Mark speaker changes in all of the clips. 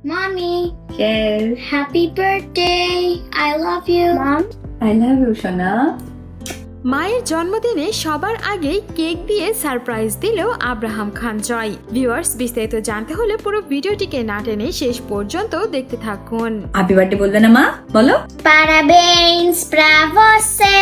Speaker 1: Mommy,
Speaker 2: Yes,
Speaker 1: happy birthday. I love you. Mom?
Speaker 2: I love you, সোনা।
Speaker 3: মায়ের জন্মদিনে সবার আগে কেক দিয়ে সারপ্রাইজ দিল আব্রাহাম খান জয়। ভিউয়ার্স, বিস্তারিত জানতে হলে পুরো ভিডিওটিকে না টেনে শেষ পর্যন্ত দেখতে থাকুন।
Speaker 2: হ্যাপি বার্থডে বলবে না মা? বলো।
Speaker 1: Parabéns pra você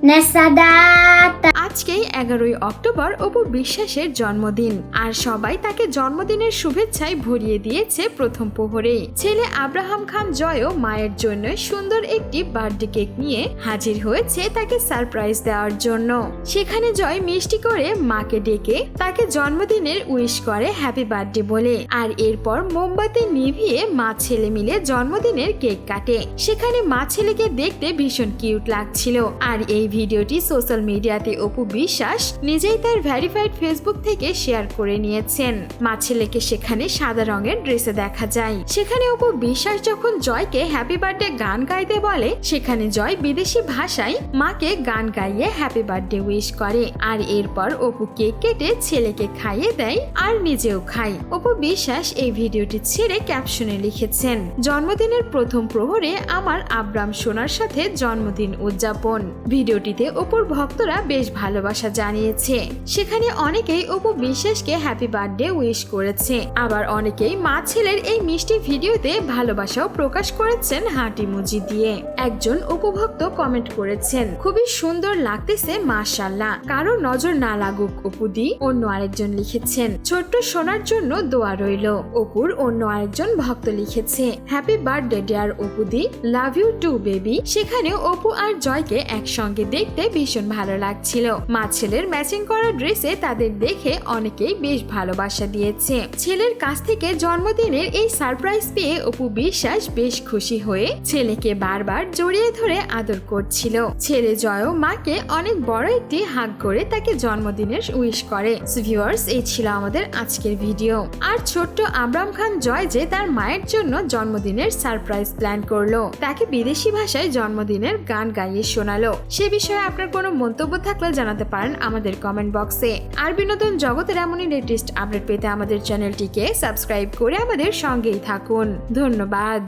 Speaker 1: nessa data.
Speaker 3: আজকেই 11ই অক্টোবর অপু বিশ্বাসের জন্মদিন, আর সবাই তাকে জন্মদিনের শুভেচ্ছায় ভরিয়ে দিয়েছে প্রথম প্রহরে। ছেলে আব্রাহাম খান জয়ও মায়ের জন্য সুন্দর একটি বার্থডে কেক নিয়ে হাজির হয়েছে তাকে সারপ্রাইজ দেওয়ার জন্য। সেখানে জয় মিষ্টি করে মাকে ডেকে তাকে জন্মদিনের উইশ করে হ্যাপি বার্থডে বলে, আর এরপর মোমবাতি নিভিয়ে মা ছেলে মিলে জন্মদিনের কেক কাটে। সেখানে মা ছেলেকে দেখতে ভীষণ কিউট লাগছিল। আর এই ভিডিওটি সোশ্যাল মিডিয়াতে অপু বিশ্বাস নিজেই তার ভেরিফাইড ফেসবুক থেকে শেয়ার করে নিয়েছেন। মা ছেলেকে সেখানে সাদা রঙের ড্রেসে দেখা যায়। সেখানে অপু বিশ্বাস যখন জয়কে হ্যাপি বার্থডে গান গাইতে বলে, সেখানে জয় বিদেশি ভাষায় মাকে গান গাইয়ে হ্যাপি বার্থডে উইশ করে। আর এরপর অপু কেক কেটে ছেলেকে খাইয়ে দেয় আর নিজেও খায়। অপু বিশ্বাস এই ভিডিওটি ছেড়ে ক্যাপশনে লিখেছেন, জন্মদিনের প্রথম প্রহরে আমার আব্রাম সোনার সাথে জন্মদিন উদযাপন। ভিডিওটিতে অপুর ভক্তরা বেশ ভালোবাসা জানিয়েছে। সেখানে অনেকেই অপু বিশ্বাসকে হ্যাপি বার্থডে উইশ করেছে, আবার অনেকেই মা ছেলের এই মিষ্টি ভিডিওতে ভালোবাসাও প্রকাশ করেছেন হার্ট ইমোজি দিয়ে। একজন উপভক্ত কমেন্ট করেছেন, খুবই সুন্দর লাগতেছে মাশাআল্লাহ, কারো নজর না লাগুক অপুদি। অন্য আরেকজন লিখেছেন, ছোট্ট সোনার জন্য দোয়া রইল। অপুর অন্য আরেকজন ভক্ত লিখেছে, হ্যাপি বার্থডে ডিয়ার অপুদি, লাভ ইউ টু বেবি। সেখানে অপু আর জয়কে একসঙ্গে দেখতে ভীষণ ভালো লাগছিল। মা ছেলের ম্যাচিং করা ড্রেসে তাদের দেখে অনেকেই বেশ ভালোবাসা দিয়েছে। ছেলের কাছ থেকে জন্মদিনের এই সারপ্রাইজ পেয়ে অপু বিশ্বাস বেশ খুশি হয়ে ছেলেকে বারবার জড়িয়ে ধরে আদর করছিল। ছেলে জয়ও মাকে অনেক বড় একটি হাগ করে তাকে জন্মদিনের উইশ করে। ভিউয়ার্স, এই ছিল আমাদের আজকের ভিডিও। আর ছোট্ট আব্রাম খান জয় যে তার মায়ের জন্য জন্মদিনের সারপ্রাইজ প্ল্যান করলো, তাকে বিদেশি ভাষায় জন্মদিনের গান গাইয়ে শোনালো, সে বিষয়ে আপনার কোনো মন্তব্য থাকলে জানাতে পারেন আমাদের কমেন্ট বক্সে। আর বিনোদন জগতের এমনই লেটেস্ট আপডেট পেতে আমাদের চ্যানেলটিকে সাবস্ক্রাইব করে আমাদের সঙ্গেই থাকুন। ধন্যবাদ।